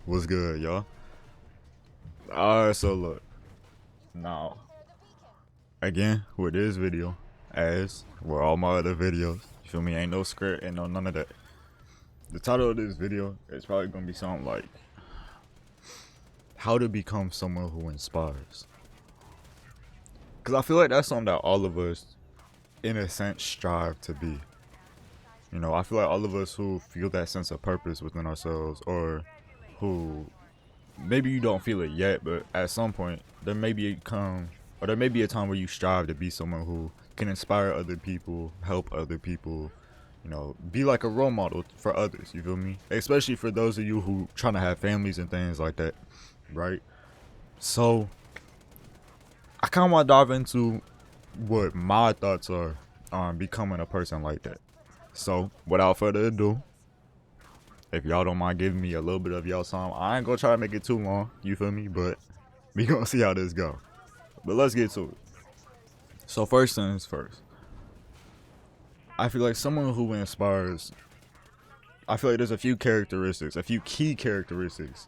What's good, y'all? Alright, so look. Now, again, with this video, as with all my other videos, you feel me? Ain't no script, ain't no none of that. The title of this video is probably gonna be something like how to become someone who inspires. Cause I feel like that's something that all of us, in a sense, strive to be. You know, I feel like all of us who feel that sense of purpose within ourselves, or who maybe you don't feel it yet, but at some point there may be a time where you strive to be someone who can inspire other people, help other people, you know, be like a role model for others. You feel me? Especially for those of you who trying to have families and things like that, right? So I kind of want to dive into what my thoughts are on becoming a person like that. So without further ado, if y'all don't mind giving me a little bit of y'all time, I ain't gonna try to make it too long, you feel me? But we gonna see how this go. But let's get to it. So first things first, I feel like someone who inspires, I feel like there's a few key characteristics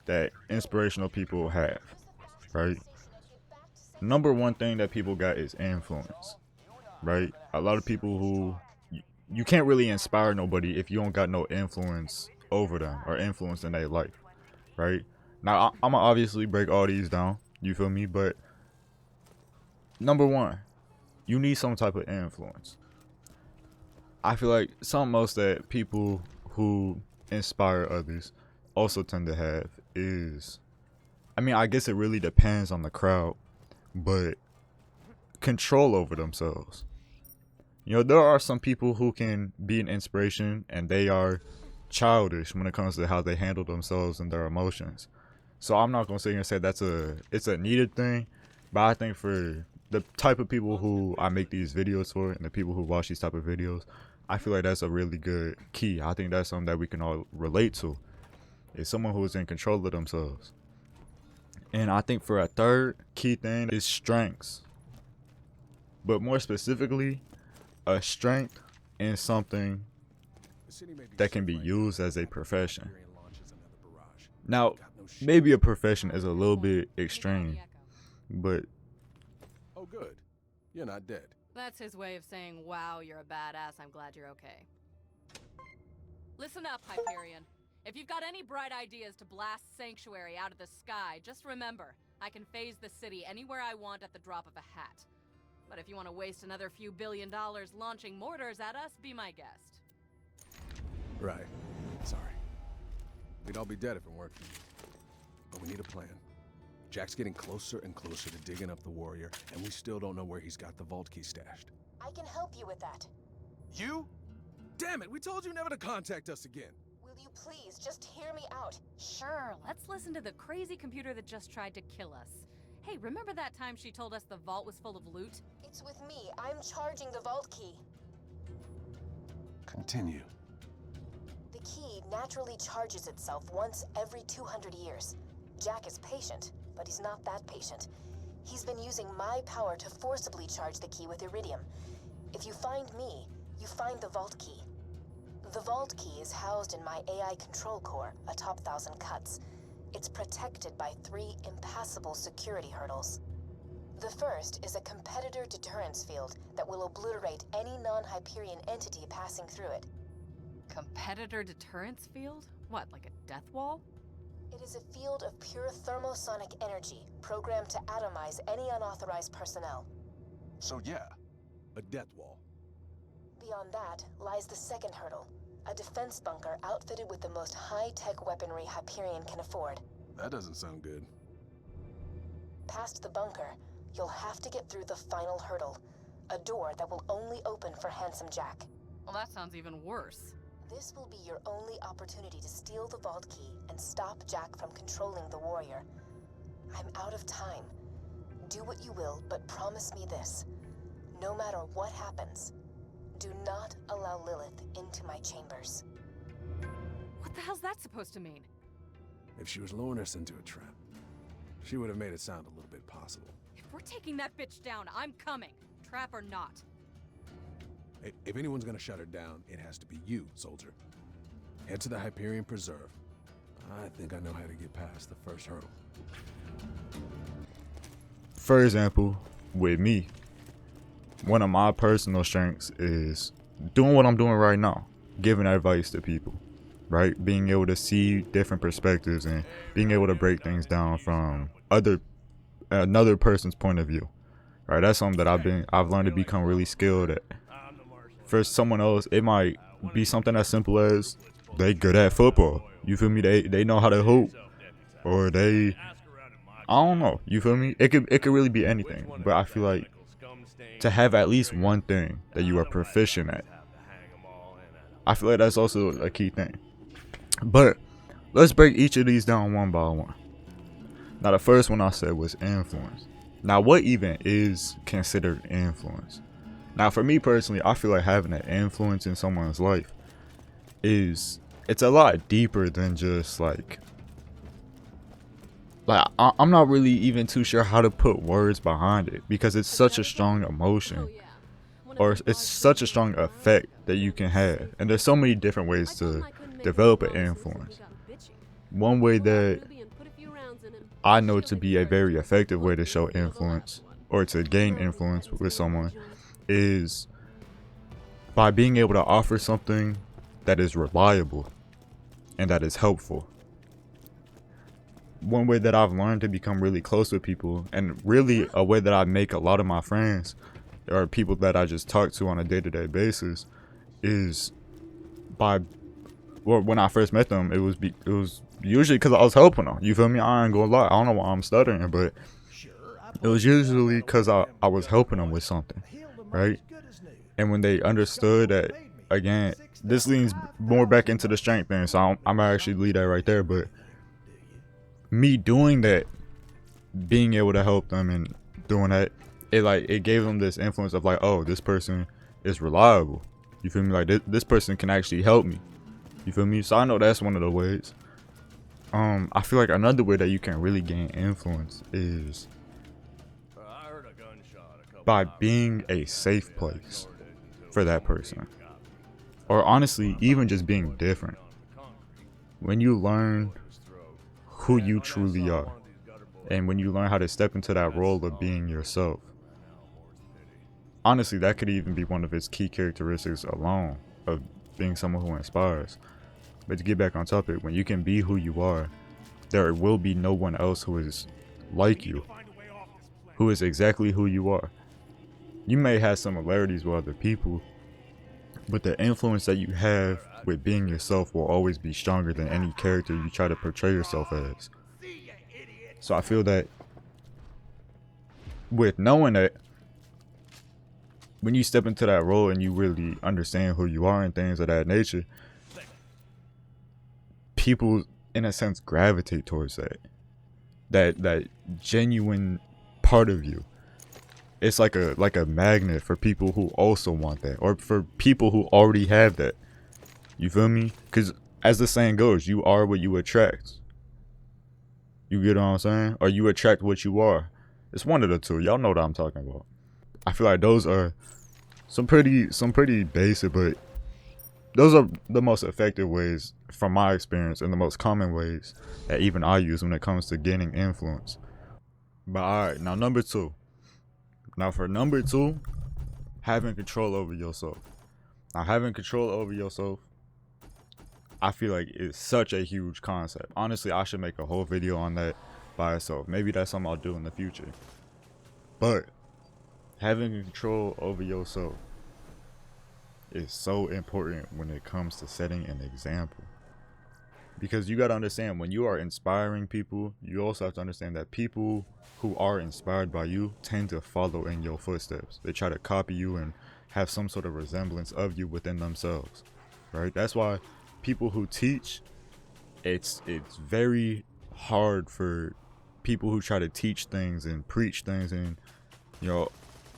that inspirational people have, right? Number one thing that people got is influence, right? A lot of people who, you can't really inspire nobody if you don't got no influence over them or influence in their life, right? Now, I'm gonna obviously break all these down, you feel me? But number one, you need some type of influence. I feel like something else that people who inspire others also tend to have is, I mean, I guess it really depends on the crowd, but control over themselves. You know, there are some people who can be an inspiration and they are childish when it comes to how they handle themselves and their emotions. So I'm not gonna sit here and say it's a needed thing, but I think for the type of people who I make these videos for and the people who watch these type of videos, I feel like that's a really good key. I think that's something that we can all relate to. Is someone who is in control of themselves. And I think for a third key thing is strengths. But more specifically, a strength in something that can be used as a profession. Now, maybe a profession is a little bit extreme, but Oh, good. You're not dead. That's his way of saying, wow, you're a badass, I'm glad you're okay. Listen up, Hyperion. If you've got any bright ideas to blast Sanctuary out of the sky, just remember, I can phase the city anywhere I want at the drop of a hat. But if you want to waste another few $1 billion launching mortars at us, be my guest. Right. Sorry. We'd all be dead if it weren't for you. But we need a plan. Jack's getting closer and closer to digging up the warrior, and we still don't know where he's got the vault key stashed. I can help you with that. You? Damn it, we told you never to contact us again. Will you please just hear me out? Sure, let's listen to the crazy computer that just tried to kill us. Hey, remember that time she told us the vault was full of loot? It's with me. I'm charging the vault key. Continue. The key naturally charges itself once every 200 years. Jack is patient, but he's not that patient. He's been using my power to forcibly charge the key with iridium. If you find me, you find the vault key. The vault key is housed in my AI control core atop Thousand Cuts. It's protected by 3 impassable security hurdles. The first is a competitor deterrence field that will obliterate any non-Hyperion entity passing through it. Competitor deterrence field? What, like a death wall? It is a field of pure thermosonic energy programmed to atomize any unauthorized personnel. So yeah, a death wall. Beyond that lies the second hurdle, a defense bunker outfitted with the most high-tech weaponry Hyperion can afford. That doesn't sound good. Past the bunker, you'll have to get through the final hurdle, a door that will only open for Handsome Jack. Well, that sounds even worse. This will be your only opportunity to steal the vault key and stop Jack from controlling the warrior. I'm out of time. Do what you will, but promise me this. No matter what happens, do not allow Lilith into my chambers. What the hell's that supposed to mean? If she was luring us into a trap, she would have made it sound a little bit possible. If we're taking that bitch down, I'm coming. Trap or not. If anyone's gonna shut her down, it has to be you, soldier. Head to the Hyperion Preserve. I think I know how to get past the first hurdle. For example, with me, one of my personal strengths is doing what I'm doing right now, giving advice to people, right? Being able to see different perspectives and being able to break things down from another person's point of view, right? That's something that I've learned to become really skilled at. For someone else, it might be something as simple as they good at football. You feel me? They know how to hoop, or I don't know. You feel me? It could really be anything. But I feel like to have at least one thing that you are proficient at, I feel like that's also a key thing. But let's break each of these down one by one. Now, the first one I said was influence. Now, what even is considered influence? Now, for me personally, I feel like having an influence in someone's life it's a lot deeper than just like I'm not really even too sure how to put words behind it, because it's such a strong emotion, or it's such a strong effect that you can have, and there's so many different ways to develop an influence. One way that I know to be a very effective way to show influence or to gain influence with someone is by being able to offer something that is reliable and that is helpful. One way that I've learned to become really close with people, and really a way that I make a lot of my friends or people that I just talk to on a day-to-day basis, is by, well, when I first met them, it was usually because I was helping them. You feel me? I ain't gonna lie, I don't know why I'm stuttering, but it was usually because I was helping them with something, right? And when they understood that, again, this leans more back into the strength thing, so I'm gonna actually leave that right there. But me doing that, being able to help them and doing that, it gave them this influence of like, oh, this person is reliable. You feel me? Like this person can actually help me. You feel me? So I know that's one of the ways. I feel like another way that you can really gain influence is by being a safe place for that person. Or honestly, even just being different. When you learn who you truly are, and when you learn how to step into that role of being yourself, honestly, that could even be one of its key characteristics alone of being someone who inspires. But to get back on topic, when you can be who you are, there will be no one else who is like you, who is exactly who you are. You may have similarities with other people, but the influence that you have with being yourself will always be stronger than any character you try to portray yourself as. So I feel that with knowing that, when you step into that role and you really understand who you are and things of that nature, people in a sense gravitate towards that genuine part of you. It's like a magnet for people who also want that, or for people who already have that. You feel me? Because as the saying goes, you are what you attract. You get what I'm saying? Or you attract what you are. It's one of the two. Y'all know what I'm talking about. I feel like those are some pretty basic, but those are the most effective ways from my experience, and the most common ways that even I use when it comes to gaining influence. But alright, now number two. Now for number two, having control over yourself. Now having control over yourself, I feel like it's such a huge concept. Honestly, I should make a whole video on that by itself. Maybe that's something I'll do in the future. But having control over yourself is so important when it comes to setting an example. Because you got to understand, when you are inspiring people, you also have to understand that people who are inspired by you tend to follow in your footsteps. They try to copy you and have some sort of resemblance of you within themselves, right? That's why people who teach, it's very hard for people who try to teach things and preach things and, you know,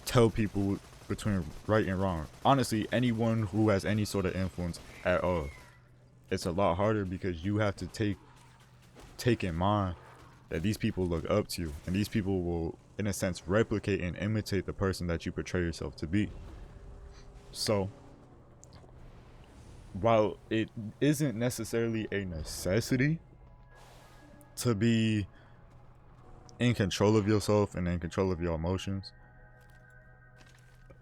tell people between right and wrong. Honestly, anyone who has any sort of influence at all, it's a lot harder, because you have to take in mind that these people look up to you, and these people will, in a sense, replicate and imitate the person that you portray yourself to be. So while it isn't necessarily a necessity to be in control of yourself and in control of your emotions,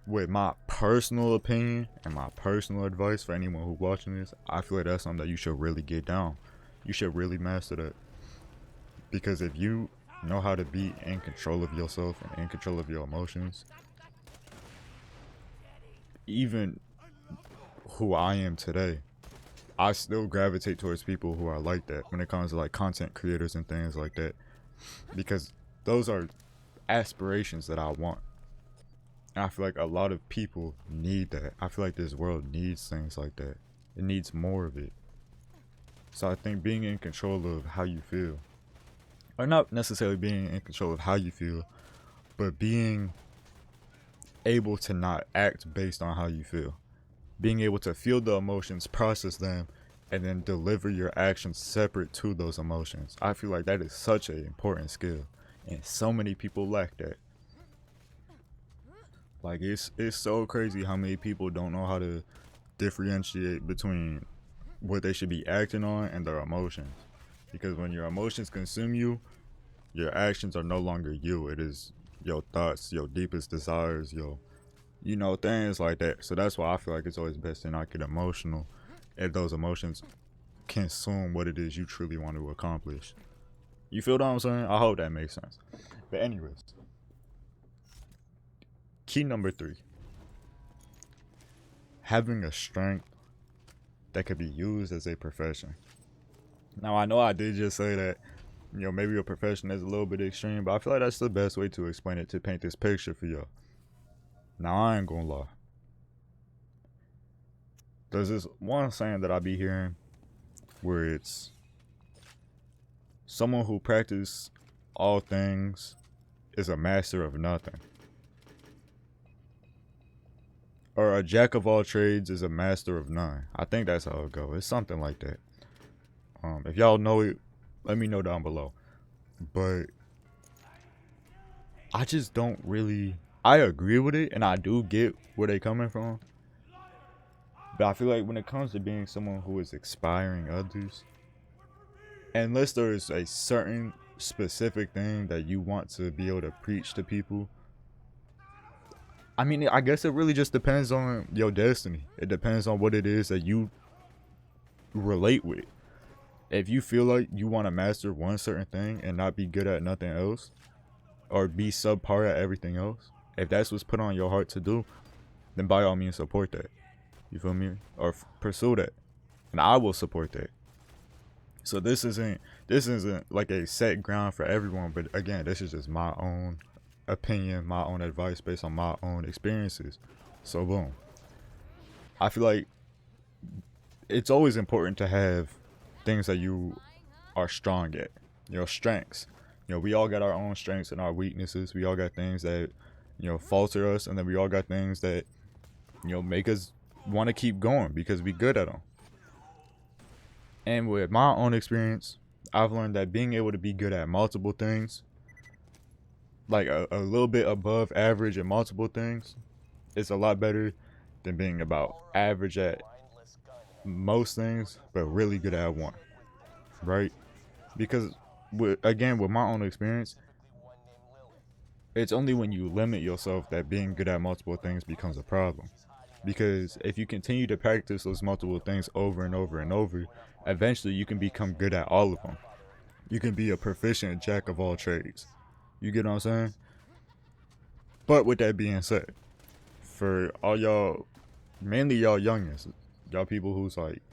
with my personal opinion and my personal advice for anyone who's watching this, I feel like that's something that you should really get down. You should really master that. Because if you know how to be in control of yourself and in control of your emotions, even who I am today, I still gravitate towards people who are like that when it comes to like content creators and things like that, because those are aspirations that I want. And I feel like a lot of people need that. I feel like this world needs things like that. It needs more of it. So I think being in control of how you feel, or not necessarily being in control of how you feel, but being able to not act based on how you feel. Being able to feel the emotions, process them, and then deliver your actions separate to those emotions. I feel like that is such an important skill, and so many people lack that. Like it's so crazy how many people don't know how to differentiate between what they should be acting on and their emotions. Because when your emotions consume you, your actions are no longer you. It is your thoughts, your deepest desires, your, you know, things like that. So that's why I feel like it's always best to not get emotional if those emotions consume what it is you truly want to accomplish. You feel what I'm saying? I hope that makes sense. But anyways, key number 3. Having a strength that could be used as a profession. Now, I know I did just say that, you know, maybe a profession is a little bit extreme, but I feel like that's the best way to explain it, to paint this picture for y'all. Now, I ain't gonna lie. There's this one saying that I be hearing where it's someone who practices all things is a master of nothing. Or a jack of all trades is a master of none. I think that's how it goes. It's something like that. If y'all know it, let me know down below. But I just don't really, I agree with it, and I do get where they coming from. But I feel like when it comes to being someone who is inspiring others, unless there is a certain specific thing that you want to be able to preach to people, I mean, I guess it really just depends on your destiny. It depends on what it is that you relate with. If you feel like you want to master one certain thing and not be good at nothing else, or be subpar at everything else, if that's what's put on your heart to do, then by all means support that. You feel me? Or pursue that, and I will support that. So this isn't like a set ground for everyone, but again, this is just my own opinion, my own advice based on my own experiences. So boom, I feel like it's always important to have things that you are strong at, your strengths. You know, we all got our own strengths and our weaknesses. We all got things that, you know, falter us, and then we all got things that, you know, make us want to keep going because we good at them. And with my own experience, I've learned that being able to be good at multiple things, like a little bit above average at multiple things, is a lot better than being about average at most things but really good at one, right? Because with my own experience, it's only when you limit yourself that being good at multiple things becomes a problem. Because if you continue to practice those multiple things over and over and over, eventually you can become good at all of them. You can be a proficient jack of all trades. You get what I'm saying? But with that being said, for all y'all, mainly y'all youngins, y'all people who's like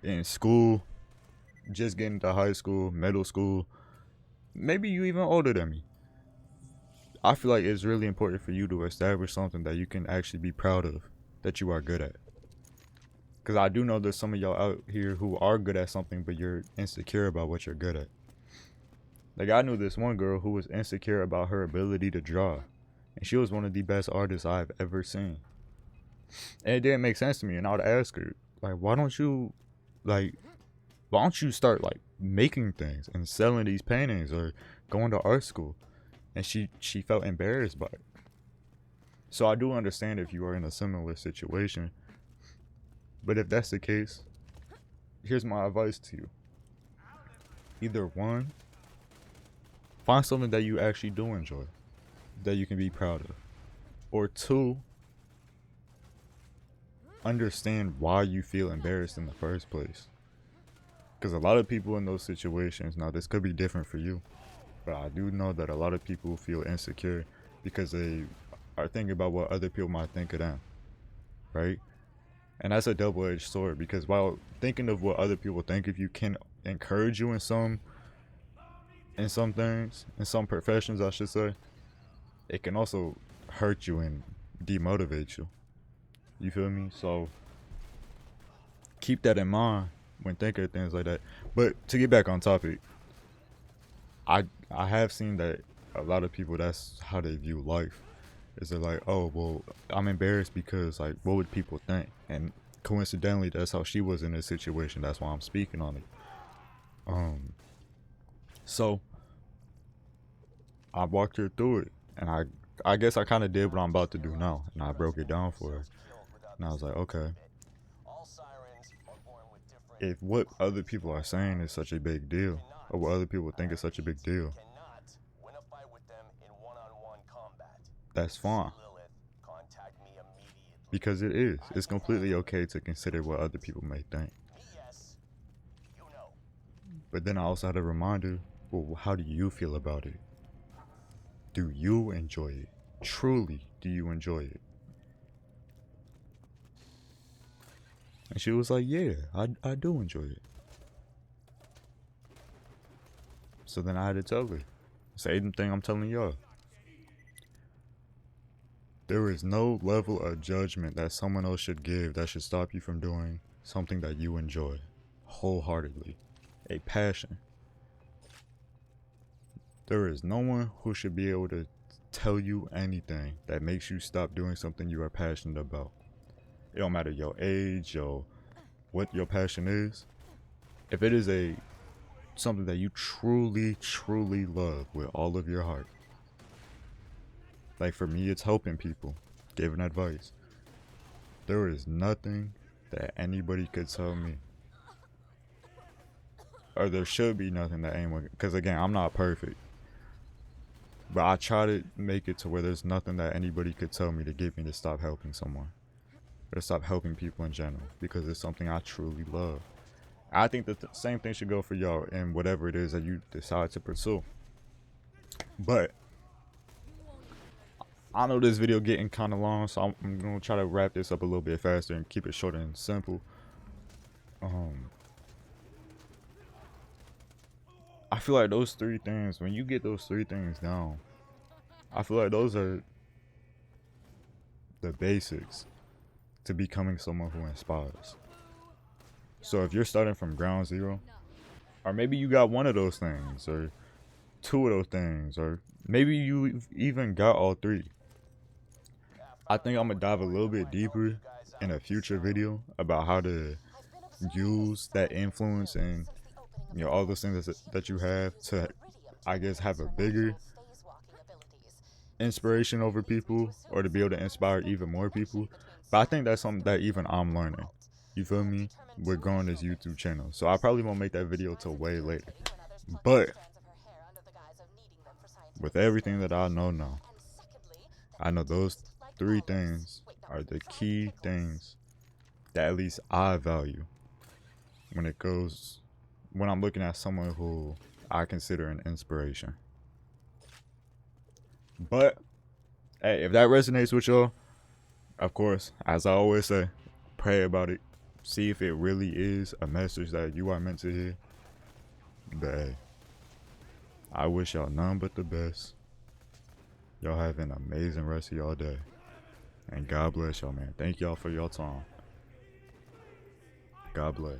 in school, just getting to high school, middle school, maybe you even older than me, I feel like it's really important for you to establish something that you can actually be proud of, that you are good at. Because I do know there's some of y'all out here who are good at something, but you're insecure about what you're good at. Like, I knew this one girl who was insecure about her ability to draw, and she was one of the best artists I've ever seen. And it didn't make sense to me, and I would ask her, like, why don't you start, like, making things and selling these paintings or going to art school? And she felt embarrassed by it. So I do understand if you are in a similar situation. But if that's the case, here's my advice to you. either one, find something that you actually do enjoy, that you can be proud of. Or two, understand why you feel embarrassed in the first place. Because a lot of people in those situations, now this could be different for you, but I do know that a lot of people feel insecure because they are thinking about what other people might think of them, right? And that's a double-edged sword, because while thinking of what other people think of you can encourage you in some things, in some professions I should say, it can also hurt you and demotivate you. You feel me? So keep that in mind when thinking of things like that. But to get back on topic, I have seen that a lot of people, that's how they view life. Is they're like, oh well, I'm embarrassed because like, what would people think? And coincidentally, that's how she was in this situation. That's why I'm speaking on it. So I walked her through it, and I guess I kind of did what I'm about to do now, and I broke it down for her. And I was like, okay, if what other people are saying is such a big deal, or what other people think is such a big deal, that's fine. Because it is. It's completely okay to consider what other people may think. But then I also had to remind her, well, how do you feel about it? Do you enjoy it? Truly, do you enjoy it? And she was like, yeah, I do enjoy it. So then I had to tell her, same thing I'm telling y'all. There is no level of judgment that someone else should give that should stop you from doing something that you enjoy wholeheartedly. A passion. There is no one who should be able to tell you anything that makes you stop doing something you are passionate about. It don't matter your age, what your passion is. If it is something that you truly, truly love with all of your heart. Like for me, it's helping people, giving advice. There is nothing that anybody could tell me, or there should be nothing that anyone, because again, I'm not perfect, but I try to make it to where there's nothing that anybody could tell me to get me to stop helping someone, or to stop helping people in general, because it's something I truly love. I think that the same thing should go for y'all in whatever it is that you decide to pursue. But I know this video getting kind of long, so I'm gonna try to wrap this up a little bit faster and keep it short and simple. I feel like those three things, when you get those three things down, I feel like those are the basics to becoming someone who inspires. So if you're starting from ground zero, or maybe you got one of those things, or two of those things, or maybe you even got all three, I think I'm gonna dive a little bit deeper in a future video about how to use that influence and all those things that you have to, I guess, have a bigger inspiration over people, or to be able to inspire even more people. But I think that's something that even I'm learning. You feel me? We're growing this YouTube channel, so I probably won't make that video till way later. But with everything that I know now, I know those three things are the key things that at least I value when I'm looking at someone who I consider an inspiration. But hey, if that resonates with y'all, of course, as I always say, pray about it. See if it really is a message that you are meant to hear. But hey, I wish y'all none but the best. Y'all have an amazing rest of y'all day. And God bless y'all, man. Thank y'all for your time. God bless.